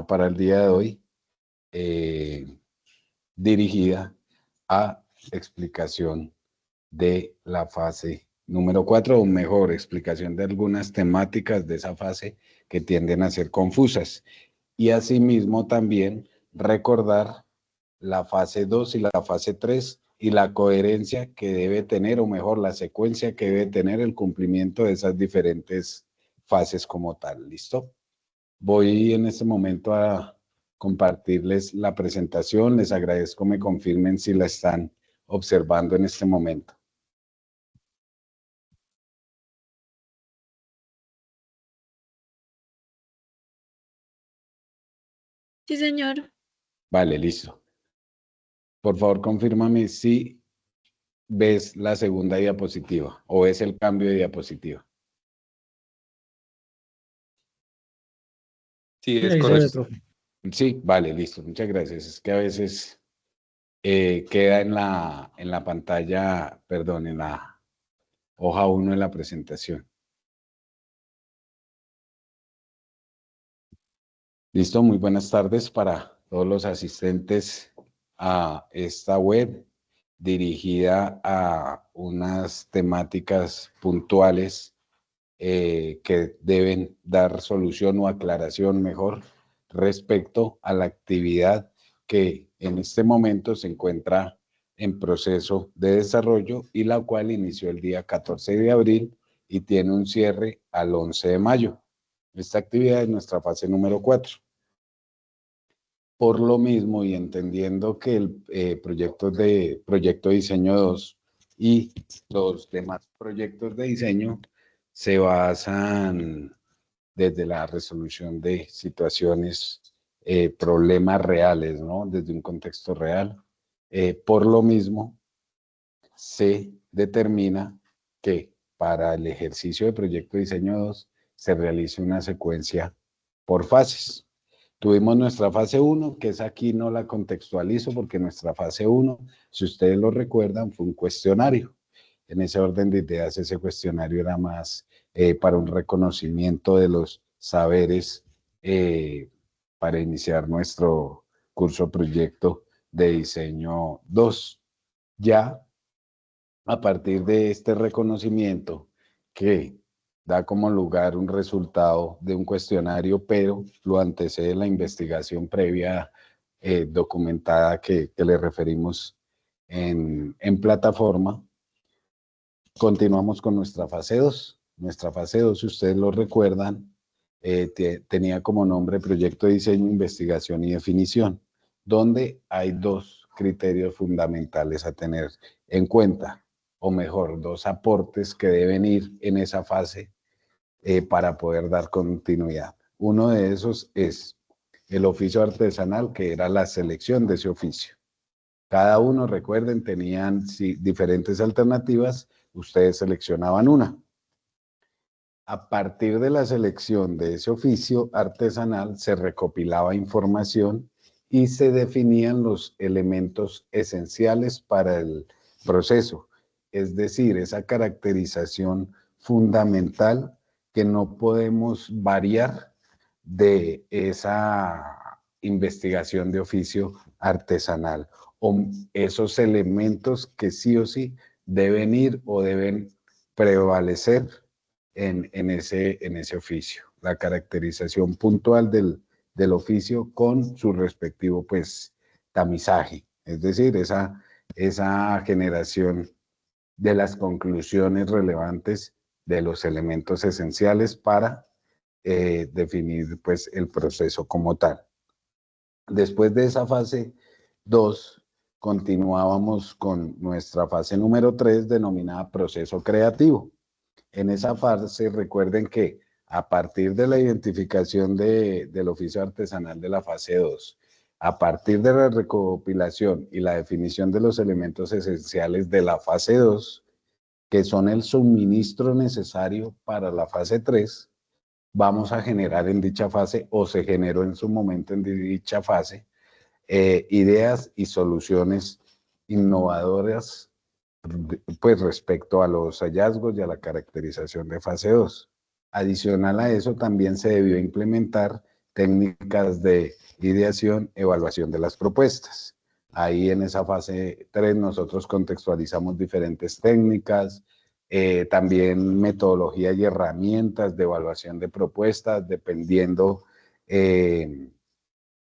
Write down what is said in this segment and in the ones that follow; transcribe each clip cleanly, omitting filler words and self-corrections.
para el día de hoy, dirigida a explicación de la fase número 4, o mejor, explicación de algunas temáticas de esa fase que tienden a ser confusas. Y asimismo también recordar la fase 2 y la fase 3 y la coherencia que debe tener, o mejor, la secuencia que debe tener el cumplimiento de esas diferentes fases como tal. ¿Listo? Voy en este momento a compartirles la presentación. Les agradezco me confirmen si la están observando en este momento. Sí, señor. Vale, listo. Por favor, confírmame si ves la segunda diapositiva o ves el cambio de diapositiva. Sí, Sí, es ahí se ve, correcto. profe. Sí, vale, listo. Muchas gracias. Es que a veces queda en la pantalla, perdón, en la hoja 1 de la presentación. Listo, muy buenas tardes para todos los asistentes a esta web dirigida a unas temáticas puntuales que deben dar solución o aclaración mejor respecto a la actividad que en este momento se encuentra en proceso de desarrollo y la cual inició el día 14 de abril y tiene un cierre al 11 de mayo. Esta actividad es nuestra fase número 4. Por lo mismo y entendiendo que el proyecto diseño 2 y los demás proyectos de diseño se basan desde la resolución de situaciones, problemas reales, ¿no? Desde un contexto real. Por lo mismo, se determina que para el ejercicio de proyecto diseño 2 se realice una secuencia por fases. Tuvimos nuestra fase 1, que es aquí no la contextualizo porque nuestra fase 1, si ustedes lo recuerdan, fue un cuestionario. En ese orden de ideas, ese cuestionario era más para un reconocimiento de los saberes para iniciar nuestro curso proyecto de diseño 2. Ya a partir de este reconocimiento que da como lugar un resultado de un cuestionario, pero lo antecede la investigación previa documentada que le referimos en plataforma. Continuamos con nuestra fase 2. Nuestra fase 2, si ustedes lo recuerdan, tenía como nombre Proyecto de Diseño, Investigación y Definición, donde hay dos criterios fundamentales a tener en cuenta, o mejor, dos aportes que deben ir en esa fase para poder dar continuidad. Uno de esos es el oficio artesanal, que era la selección de ese oficio. Cada uno, recuerden, tenían diferentes alternativas, ustedes seleccionaban una. A partir de la selección de ese oficio artesanal se recopilaba información y se definían los elementos esenciales para el proceso, es decir, esa caracterización fundamental que no podemos variar de esa investigación de oficio artesanal, o esos elementos que sí o sí deben ir o deben prevalecer en ese oficio. La caracterización puntual del oficio con su respectivo, pues, tamizaje, es decir, esa generación de las conclusiones relevantes de los elementos esenciales para definir, pues, el proceso como tal. Después de esa fase 2, continuábamos con nuestra fase número 3, denominada proceso creativo. En esa fase, recuerden que a partir de la identificación del oficio artesanal de la fase 2, a partir de la recopilación y la definición de los elementos esenciales de la fase 2, que son el suministro necesario para la fase 3, vamos a generar en dicha fase, o se generó en su momento en dicha fase, ideas y soluciones innovadoras pues respecto a los hallazgos y a la caracterización de fase 2. Adicional a eso, también se debió implementar técnicas de ideación, evaluación de las propuestas. Ahí en esa fase 3 nosotros contextualizamos diferentes técnicas, también metodología y herramientas de evaluación de propuestas, dependiendo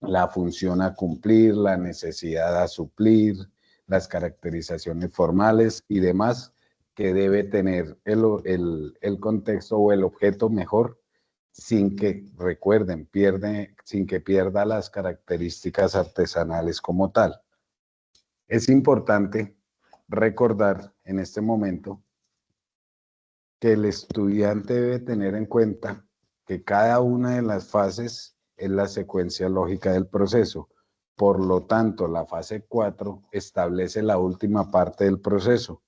la función a cumplir, la necesidad a suplir, las caracterizaciones formales y demás que debe tener el contexto o el objeto mejor, sin que, recuerden, sin que pierda las características artesanales como tal. Es importante recordar en este momento que el estudiante debe tener en cuenta que cada una de las fases es la secuencia lógica del proceso. Por lo tanto, la fase 4 establece la última parte del proceso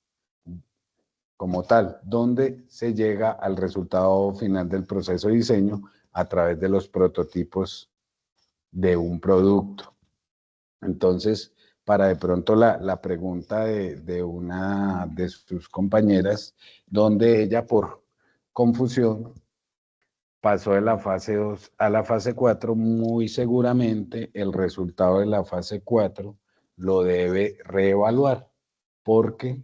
como tal, donde se llega al resultado final del proceso de diseño a través de los prototipos de un producto. Entonces, para de pronto la pregunta de una de sus compañeras, donde ella por confusión pasó de la fase 2 a la fase 4, muy seguramente el resultado de la fase 4 lo debe reevaluar, porque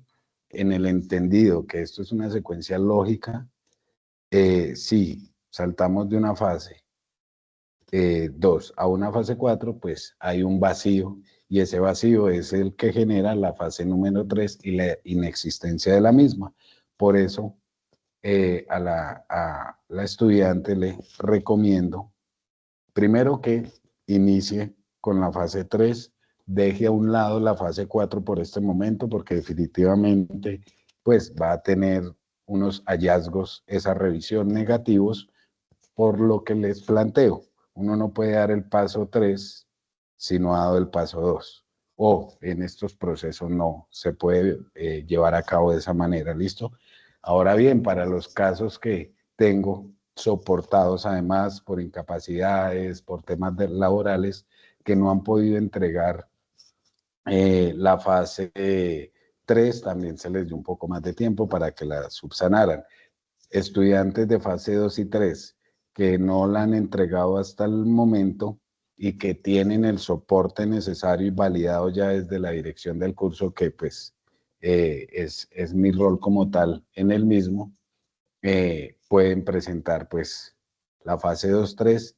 en el entendido que esto es una secuencia lógica, si saltamos de una fase 2 a una fase 4, pues hay un vacío y ese vacío es el que genera la fase número 3 y la inexistencia de la misma. Por eso a la estudiante le recomiendo primero que inicie con la fase 3, deje a un lado la fase 4 por este momento porque definitivamente pues va a tener unos hallazgos, esa revisión negativos por lo que les planteo. Uno no puede dar el paso 3 si no ha dado el paso 2. O en estos procesos no se puede llevar a cabo de esa manera, ¿listo? Ahora bien, para los casos que tengo soportados además por incapacidades, por temas laborales, que no han podido entregar la fase 3, también se les dio un poco más de tiempo para que la subsanaran. Estudiantes de fase 2 y 3 que no la han entregado hasta el momento y que tienen el soporte necesario y validado ya desde la dirección del curso, que pues es mi rol como tal en el mismo, pueden presentar pues la fase 2-3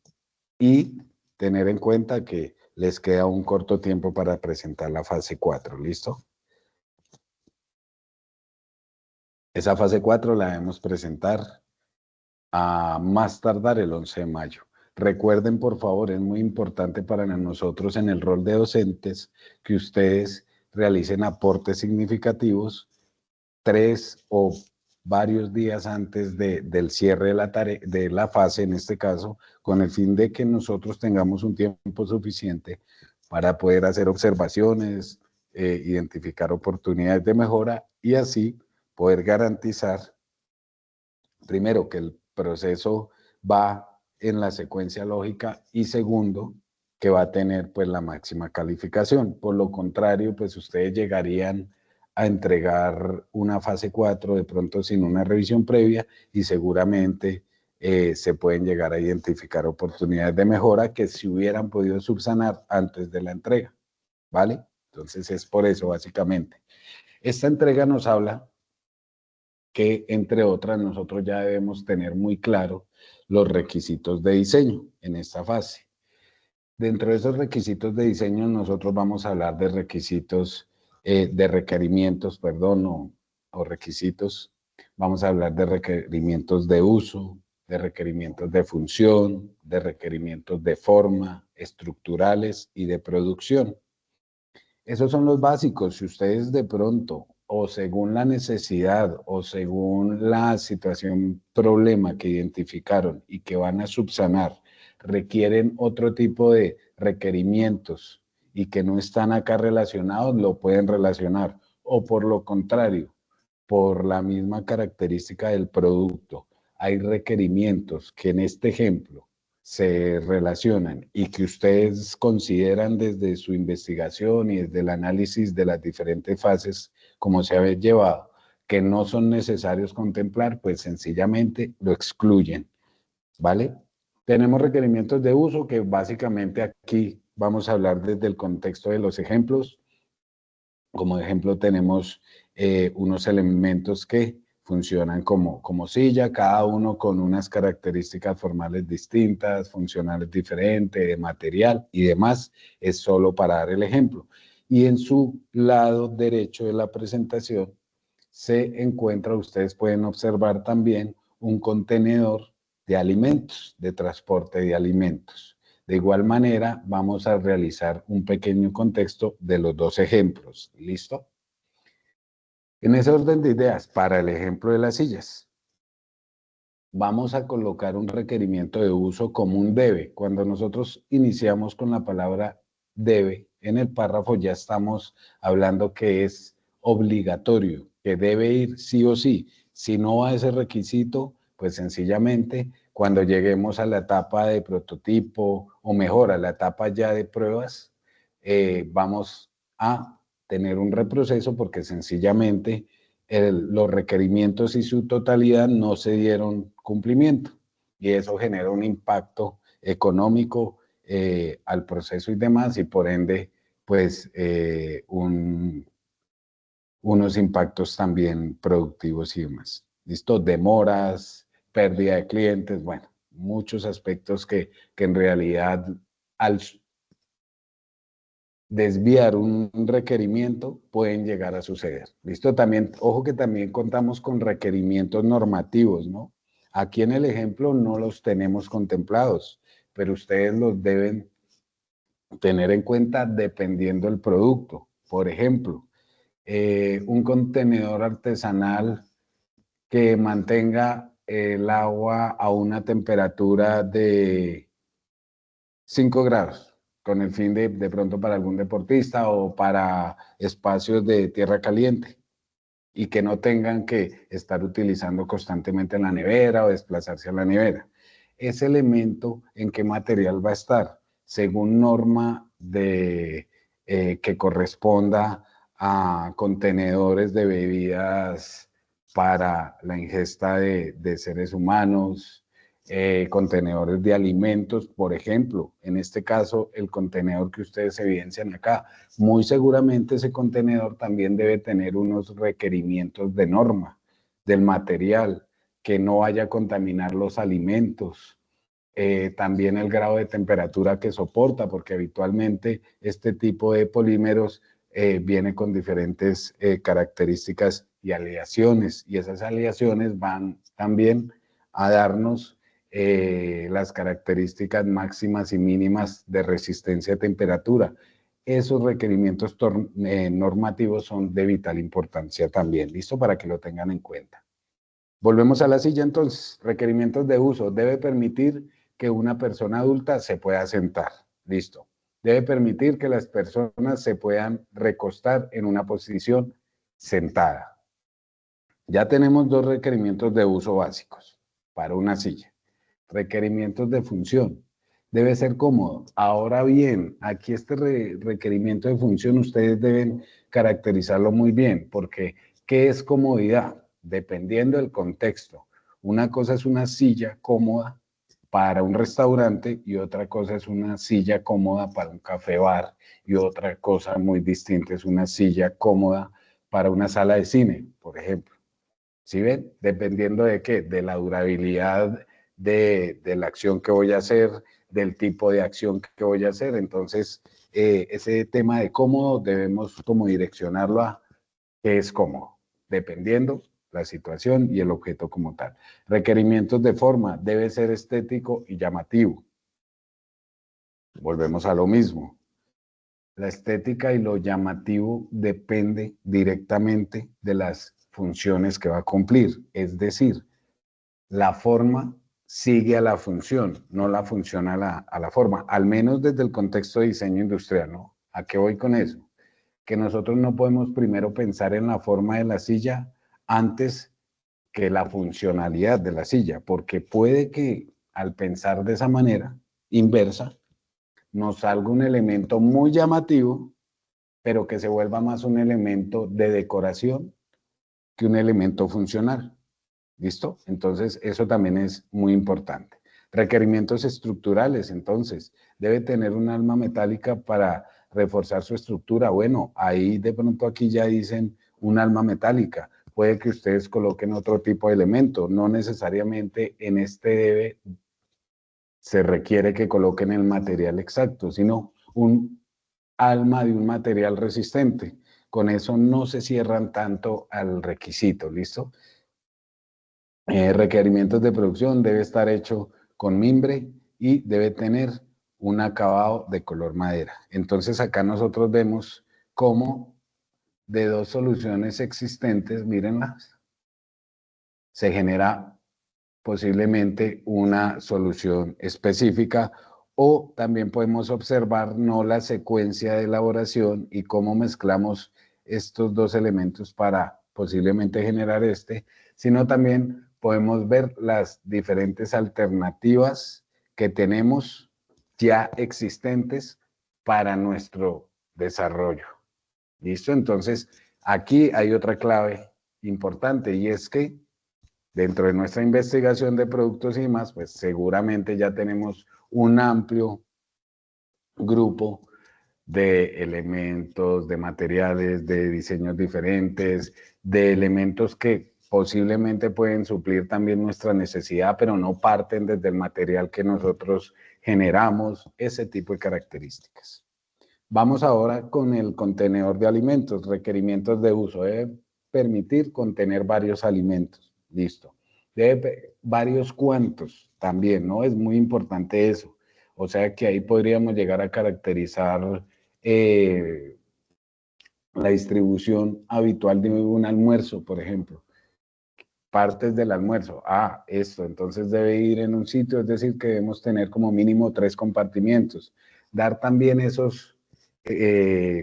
y tener en cuenta que les queda un corto tiempo para presentar la fase 4, ¿listo? Esa fase 4 la debemos presentar a más tardar el 11 de mayo. Recuerden, por favor, es muy importante para nosotros en el rol de docentes que ustedes realicen aportes significativos 3 o varios días antes del cierre de la tarea, de la fase en este caso, con el fin de que nosotros tengamos un tiempo suficiente para poder hacer observaciones, identificar oportunidades de mejora y así poder garantizar primero, que el proceso va en la secuencia lógica y segundo, que va a tener pues la máxima calificación. Por lo contrario, pues ustedes llegarían a entregar una fase 4 de pronto sin una revisión previa y seguramente se pueden llegar a identificar oportunidades de mejora que se hubieran podido subsanar antes de la entrega, ¿vale? Entonces es por eso básicamente. Esta entrega nos habla que, entre otras, nosotros ya debemos tener muy claro los requisitos de diseño en esta fase. Dentro de esos requisitos de diseño, nosotros vamos a hablar de requisitos, de requerimientos, perdón, o requisitos. Vamos a hablar de requerimientos de uso, de requerimientos de función, de requerimientos de forma, estructurales y de producción. Esos son los básicos. Si ustedes de pronto, o según la necesidad, o según la situación, problema que identificaron y que van a subsanar, requieren otro tipo de requerimientos y que no están acá relacionados, lo pueden relacionar. O por lo contrario, por la misma característica del producto, hay requerimientos que en este ejemplo se relacionan y que ustedes consideran desde su investigación y desde el análisis de las diferentes fases como se ha llevado, que no son necesarios contemplar, pues sencillamente lo excluyen, ¿vale? Tenemos requerimientos de uso que básicamente aquí vamos a hablar desde el contexto de los ejemplos. Como ejemplo tenemos unos elementos que funcionan como silla, cada uno con unas características formales distintas, funcionales diferentes, de material y demás. Es solo para dar el ejemplo. Y en su lado derecho de la presentación se encuentra, ustedes pueden observar también un contenedor de alimentos, de transporte de alimentos. De igual manera, vamos a realizar un pequeño contexto de los dos ejemplos. ¿Listo? En ese orden de ideas, para el ejemplo de las sillas, vamos a colocar un requerimiento de uso como un debe. Cuando nosotros iniciamos con la palabra debe, en el párrafo ya estamos hablando que es obligatorio, que debe ir sí o sí. Si no va ese requisito, pues sencillamente cuando lleguemos a la etapa de prototipo o mejor a la etapa ya de pruebas, vamos a tener un reproceso porque sencillamente los requerimientos y su totalidad no se dieron cumplimiento y eso genera un impacto económico al proceso y demás y por ende pues unos impactos también productivos y demás. ¿Listo? Demoras, pérdida de clientes, bueno, muchos aspectos que en realidad al desviar un requerimiento pueden llegar a suceder. ¿Listo? También, ojo que también contamos con requerimientos normativos, ¿no? Aquí en el ejemplo no los tenemos contemplados, pero ustedes los deben tener en cuenta dependiendo del producto. Por ejemplo, un contenedor artesanal que mantenga el agua a una temperatura de 5 grados, con el fin de pronto para algún deportista o para espacios de tierra caliente y que no tengan que estar utilizando constantemente la nevera o desplazarse a la nevera. Ese elemento, ¿en qué material va a estar? Según norma que corresponda a contenedores de bebidas para la ingesta de seres humanos, contenedores de alimentos, por ejemplo, en este caso, el contenedor que ustedes evidencian acá, muy seguramente ese contenedor también debe tener unos requerimientos de norma del material, que no vaya a contaminar los alimentos, también el grado de temperatura que soporta, porque habitualmente este tipo de polímeros viene con diferentes características y aleaciones, y esas aleaciones van también a darnos las características máximas y mínimas de resistencia a temperatura. Esos requerimientos normativos son de vital importancia también, ¿listo? Para que lo tengan en cuenta. Volvemos a la silla entonces. Requerimientos de uso. Debe permitir que una persona adulta se pueda sentar. Listo. Debe permitir que las personas se puedan recostar en una posición sentada. Ya tenemos dos requerimientos de uso básicos para una silla. Requerimientos de función. Debe ser cómodo. Ahora bien, aquí este requerimiento de función ustedes deben caracterizarlo muy bien, porque ¿qué es comodidad? Dependiendo del contexto. Una cosa es una silla cómoda para un restaurante y otra cosa es una silla cómoda para un café bar y otra cosa muy distinta es una silla cómoda para una sala de cine, por ejemplo. ¿Sí ven? Dependiendo de qué, de la durabilidad de la acción que voy a hacer, del tipo de acción que voy a hacer. Entonces, ese tema de cómodo debemos como direccionarlo a qué es cómodo, dependiendo la situación y el objeto como tal. Requerimientos de forma, debe ser estético y llamativo. Volvemos a lo mismo. La estética y lo llamativo depende directamente de las funciones que va a cumplir. Es decir, la forma sigue a la función, no la función a la forma, al menos desde el contexto de diseño industrial, ¿no? ¿A qué voy con eso? Que nosotros no podemos primero pensar en la forma de la silla antes que la funcionalidad de la silla, porque puede que al pensar de esa manera inversa, nos salga un elemento muy llamativo, pero que se vuelva más un elemento de decoración que un elemento funcional. ¿Listo? Entonces, eso también es muy importante. Requerimientos estructurales, entonces, debe tener un alma metálica para reforzar su estructura. Bueno, ahí de pronto aquí ya dicen un alma metálica. Puede que ustedes coloquen otro tipo de elemento, no necesariamente en este debe se requiere que coloquen el material exacto, sino un alma de un material resistente. Con eso no se cierran tanto al requisito, ¿listo? Requerimientos de producción, debe estar hecho con mimbre y debe tener un acabado de color madera. Entonces acá nosotros vemos cómo de dos soluciones existentes, mírenlas, se genera posiblemente una solución específica, o también podemos observar no la secuencia de elaboración y cómo mezclamos estos dos elementos para posiblemente generar este, sino también podemos ver las diferentes alternativas que tenemos ya existentes para nuestro desarrollo. ¿Listo? Entonces, aquí hay otra clave importante, y es que dentro de nuestra investigación de productos y más, pues seguramente ya tenemos un amplio grupo de elementos, de materiales, de diseños diferentes, de elementos que posiblemente pueden suplir también nuestra necesidad, pero no parten desde el material que nosotros generamos, ese tipo de características. Vamos ahora con el contenedor de alimentos, requerimientos de uso. Debe permitir contener varios alimentos. Listo. Debe varios cuantos también, ¿no? Es muy importante eso. O sea que ahí podríamos llegar a caracterizar la distribución habitual de un almuerzo, por ejemplo. Partes del almuerzo. Ah, esto, entonces debe ir en un sitio, es decir, que debemos tener como mínimo 3 compartimientos. Dar también esos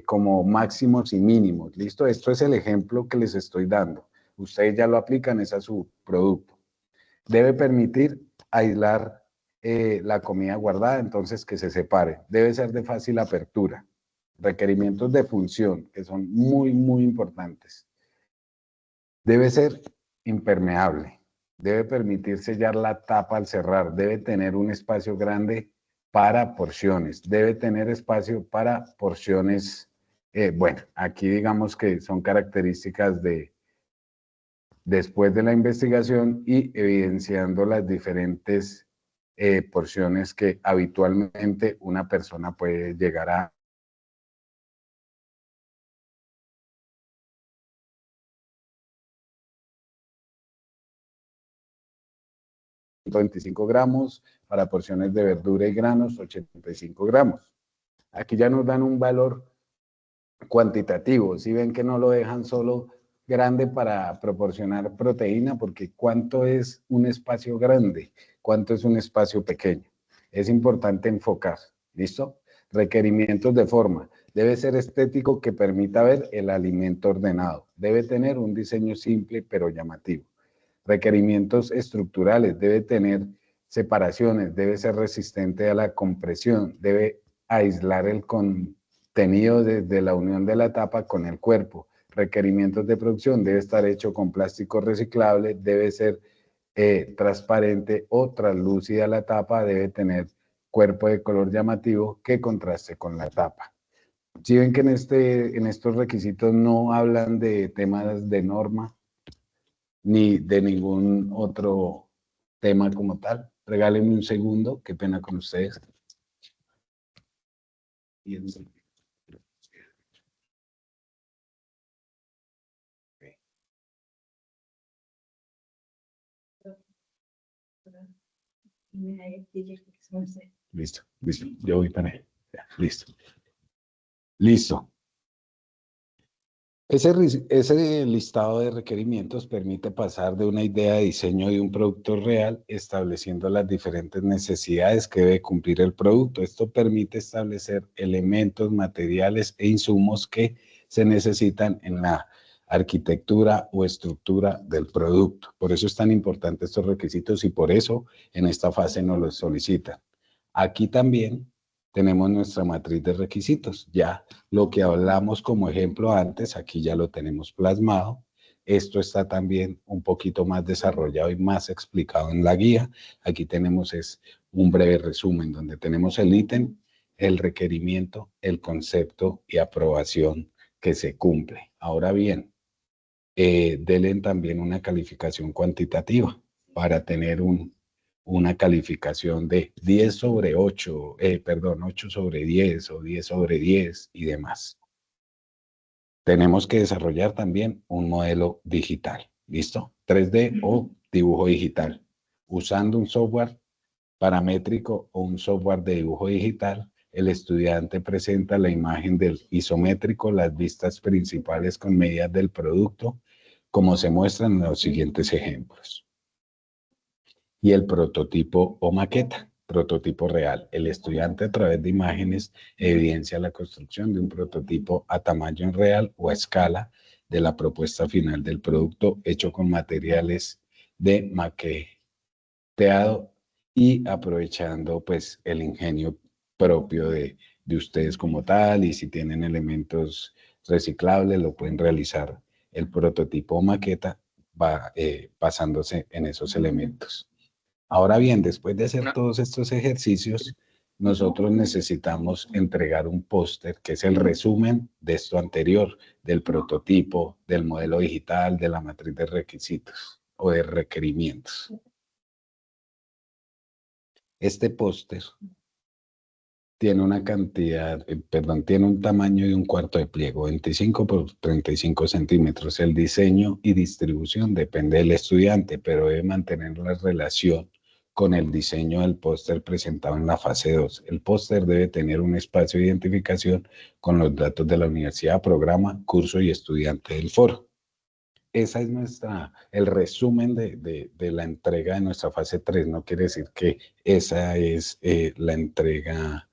como máximos y mínimos. ¿Listo? Esto es el ejemplo que les estoy dando. Ustedes ya lo aplican, es a su producto. Debe permitir aislar la comida guardada, entonces que se separe. Debe ser de fácil apertura. Requerimientos de función, que son muy, muy importantes. Debe ser impermeable. Debe permitir sellar la tapa al cerrar. Debe tener un espacio grande para porciones. Debe tener espacio para porciones. Bueno, aquí digamos que son características de después de la investigación y evidenciando las diferentes porciones que habitualmente una persona puede llegar a 125 gramos, para porciones de verdura y granos 85 gramos. Aquí ya nos dan un valor cuantitativo, si ven que no lo dejan solo grande para proporcionar proteína, porque ¿cuánto es un espacio grande? ¿Cuánto es un espacio pequeño? Es importante enfocar, ¿listo? Requerimientos de forma. Debe ser estético, que permita ver el alimento ordenado. Debe tener un diseño simple pero llamativo. Requerimientos estructurales. Debe tener separaciones, debe ser resistente a la compresión, debe aislar el contenido desde la unión de la tapa con el cuerpo. Requerimientos de producción, debe estar hecho con plástico reciclable, debe ser transparente o translúcida la tapa, debe tener cuerpo de color llamativo que contraste con la tapa. Si ven que en estos requisitos no hablan de temas de norma ni de ningún otro tema como tal. Regálenme un segundo, qué pena con ustedes. Listo, listo. Yo voy para él. Ya, listo. Listo. Ese listado de requerimientos permite pasar de una idea de diseño de un producto real, estableciendo las diferentes necesidades que debe cumplir el producto. Esto permite establecer elementos, materiales e insumos que se necesitan en la arquitectura o estructura del producto. Por eso es tan importante estos requisitos y por eso en esta fase nos los solicitan. Aquí también tenemos nuestra matriz de requisitos. Ya lo que hablamos como ejemplo antes, aquí ya lo tenemos plasmado. Esto está también un poquito más desarrollado y más explicado en la guía. Aquí tenemos un breve resumen donde tenemos el ítem, el requerimiento, el concepto y aprobación que se cumple. Ahora bien, denle también una calificación cuantitativa para tener una calificación de 10 sobre 8, 8 sobre 10 o 10 sobre 10 y demás. Tenemos que desarrollar también un modelo digital, ¿listo? 3D o dibujo digital, usando un software paramétrico o un software de dibujo digital. El estudiante presenta la imagen del isométrico, las vistas principales con medidas del producto, como se muestran en los siguientes ejemplos. Y el prototipo o maqueta, prototipo real. El estudiante a través de imágenes evidencia la construcción de un prototipo a tamaño real o a escala de la propuesta final del producto hecho con materiales de maqueteado y aprovechando pues el ingenio propio de ustedes como tal, y si tienen elementos reciclables lo pueden realizar el prototipo o maqueta basándose en esos elementos. Ahora bien, después de hacer todos estos ejercicios, nosotros necesitamos entregar un póster que es el resumen de esto anterior, del prototipo, del modelo digital, de la matriz de requisitos o de requerimientos. Este póster tiene una cantidad, tiene un tamaño de un cuarto de pliego, 25 por 35 centímetros. El diseño y distribución depende del estudiante, pero debe mantener la relación con el diseño del póster presentado en la fase 2. El póster debe tener un espacio de identificación con los datos de la universidad, programa, curso y estudiante del foro. Esa es el resumen de la entrega de nuestra fase 3. No quiere decir que esa es la entrega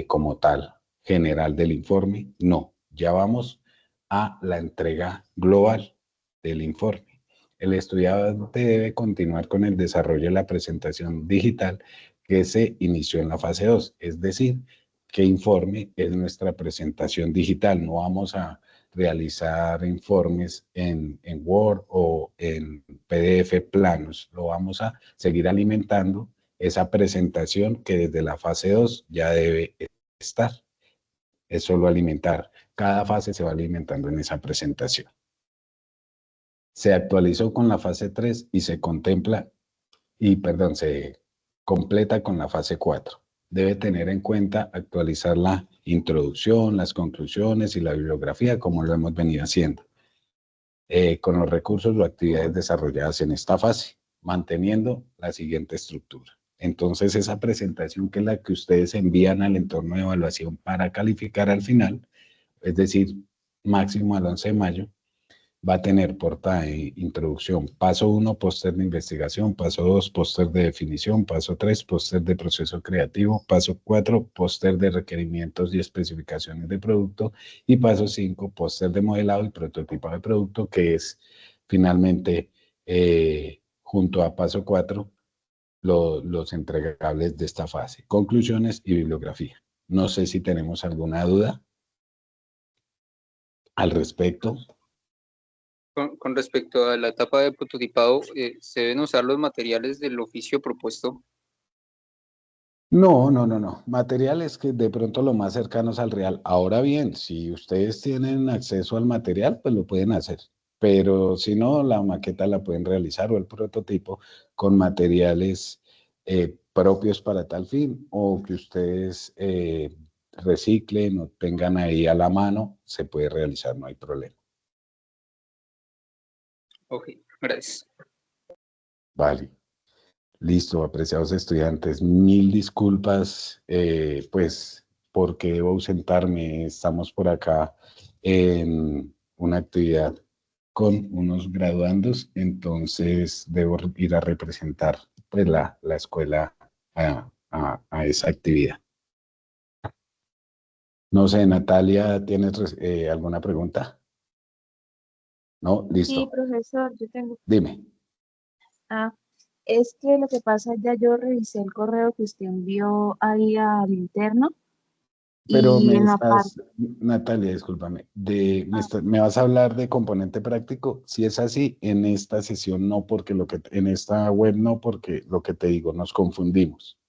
como tal general del informe. No, ya vamos a la entrega global del informe. El estudiante debe continuar con el desarrollo de la presentación digital que se inició en la fase 2. Es decir, que informe es nuestra presentación digital. No vamos a realizar informes en Word o en PDF planos. Lo vamos a seguir alimentando esa presentación que desde la fase 2 ya debe estar. Es solo alimentar. Cada fase se va alimentando en esa presentación. Se actualizó con la fase 3 y se se completa con la fase 4. Debe tener en cuenta actualizar la introducción, las conclusiones y la bibliografía, como lo hemos venido haciendo, con los recursos o actividades desarrolladas en esta fase, manteniendo la siguiente estructura. Entonces, esa presentación, que es la que ustedes envían al entorno de evaluación para calificar al final, es decir, máximo al 11 de mayo, va a tener portada e introducción. Paso 1, póster de investigación. Paso 2, póster de definición. Paso 3, póster de proceso creativo. Paso 4, póster de requerimientos y especificaciones de producto. Y paso 5, póster de modelado y prototipo de producto, que es finalmente, junto a paso 4, los entregables de esta fase. Conclusiones y bibliografía. No sé si tenemos alguna duda al respecto. Con respecto a la etapa de prototipado, ¿se deben usar los materiales del oficio propuesto? No. Materiales que de pronto lo más cercanos al real. Ahora bien, si ustedes tienen acceso al material, pues lo pueden hacer. Pero si no, la maqueta la pueden realizar o el prototipo con materiales propios para tal fin, o que ustedes reciclen o tengan ahí a la mano, se puede realizar, no hay problema. Ok, gracias. Vale. Listo, apreciados estudiantes, mil disculpas, pues, porque debo ausentarme. Estamos por acá en una actividad con unos graduandos, entonces debo ir a representar, pues, la escuela a esa actividad. No sé, Natalia, ¿tienes alguna pregunta? No, Sí, listo. profesor, yo tengo. Dime. Ah, es que lo que pasa, ya yo revisé el correo que usted envió ahí al interno Pero Y me en la estás, Natalia, discúlpame, me vas a hablar de componente práctico. Si es así, en esta sesión no, porque en esta web no, porque lo que te digo, nos confundimos.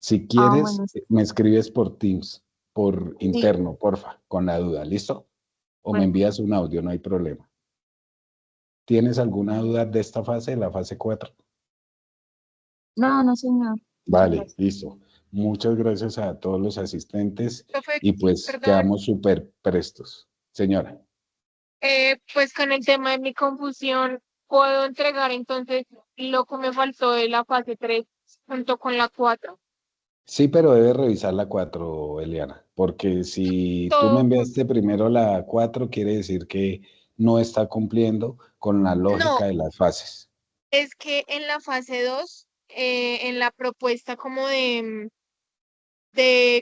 Si quieres, bueno, me escribes por Teams, por sí, interno, porfa, con la duda, ¿listo? O me bueno. envías un audio, no hay problema. ¿Tienes alguna duda de esta fase, la fase 4? No, no, señor. Muchas Vale, gracias. listo. Muchas gracias a todos los asistentes Profe, y pues perdón, quedamos súper prestos. Señora. pues con el tema de mi confusión, puedo entregar entonces lo que me faltó de la fase 3 junto con la 4. Sí, pero debes revisar la 4, Eliana, porque si tú me Todo enviaste junto. primero la 4, quiere decir que no está cumpliendo con la No, lógica de las fases. es que en la fase 2, en la propuesta como de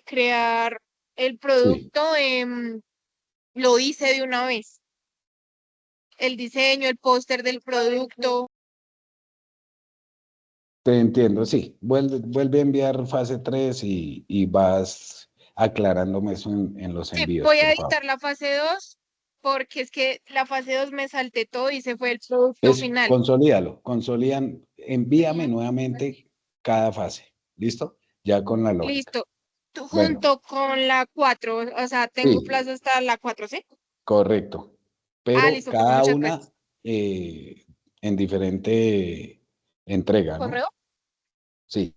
crear el Sí, producto, lo hice de una vez. El diseño, el póster del producto. te entiendo, sí. Vuelve a enviar fase 3 y vas aclarándome eso en los Sí, envíos, voy a por favor. editar la fase 2 porque es que la fase 2 me salté todo y se fue el producto Es final. consolidan, envíame nuevamente cada fase. ¿Listo? Ya con la lógica. Listo. Bueno, Junto con la 4, o sea, tengo sí, plazo hasta la 4, ¿sí? correcto. Ah, Pero listo, profe, cada muchas una gracias. en diferente entrega, ¿no? ¿Correo? Sí.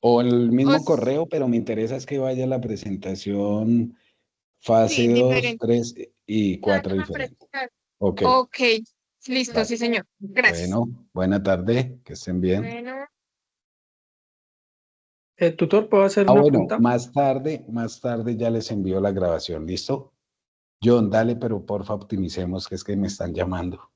O el mismo Os- correo, pero me interesa es que vaya la presentación sí, fase 2, diferente. 3 y 4 diferente. Ok. Ok, listo, sí, Vale. señor. Gracias. Bueno, buena tarde, que estén bien. Bueno. Tutor, ¿puedo hacer Ah, una bueno, pregunta? más tarde ya les envío la grabación, ¿listo? John, dale, pero porfa optimicemos, que es que me están llamando.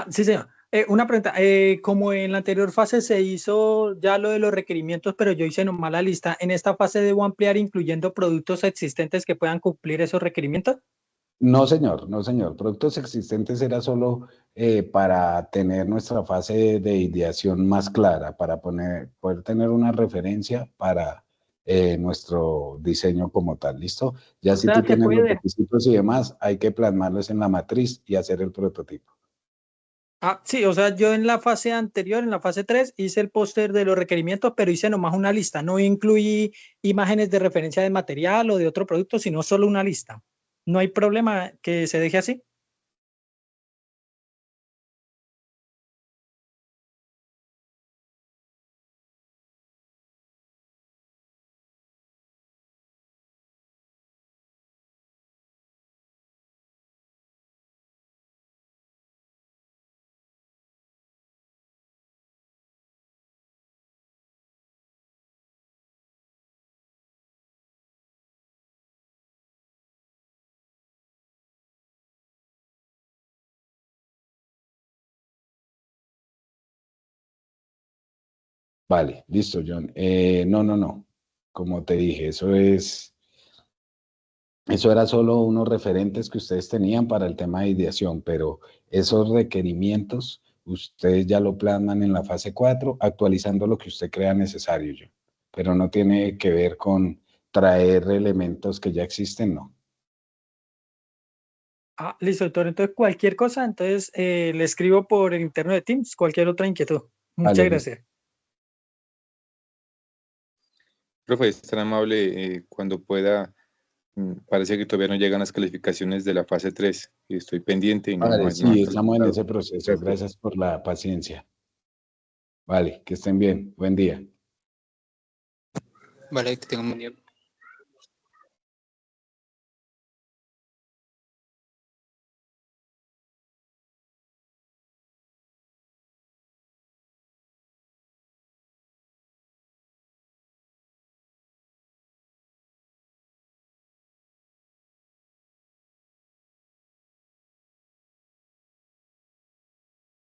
Sí, señor. Una pregunta. Como en la anterior fase se hizo ya lo de los requerimientos, pero yo hice nomás la lista, ¿en esta fase debo ampliar incluyendo productos existentes que puedan cumplir esos requerimientos? No, señor, no, señor. Productos existentes era solo para tener nuestra fase de ideación más clara, para poder tener una referencia para nuestro diseño como tal, ¿listo? Ya O si tú sea, se tienes los puede. requisitos y demás, hay que plasmarlos en la matriz y hacer el prototipo. Sí, o sea, yo en la fase anterior, en la fase 3, hice el póster de los requerimientos, pero hice nomás una lista. No incluí imágenes de referencia de material o de otro producto, sino solo una lista. ¿No hay problema que se deje así? Vale, listo, John. No. Como te dije, eso era solo unos referentes que ustedes tenían para el tema de ideación, pero esos requerimientos ustedes ya lo plasman en la fase 4, actualizando lo que usted crea necesario, John. Pero no tiene que ver con traer elementos que ya existen, no. Listo, doctor. Entonces, cualquier cosa, entonces le escribo por el interno de Teams, cualquier otra inquietud. Muchas Vale, listo. gracias. Profe, es tan amable cuando pueda. Parece que todavía no llegan las calificaciones de la fase 3 y estoy pendiente y Vale, no han sí, estamos en calificado. ese proceso. Gracias. Gracias por la paciencia. Vale, que estén bien. Buen día. Vale, que tengan un buen día.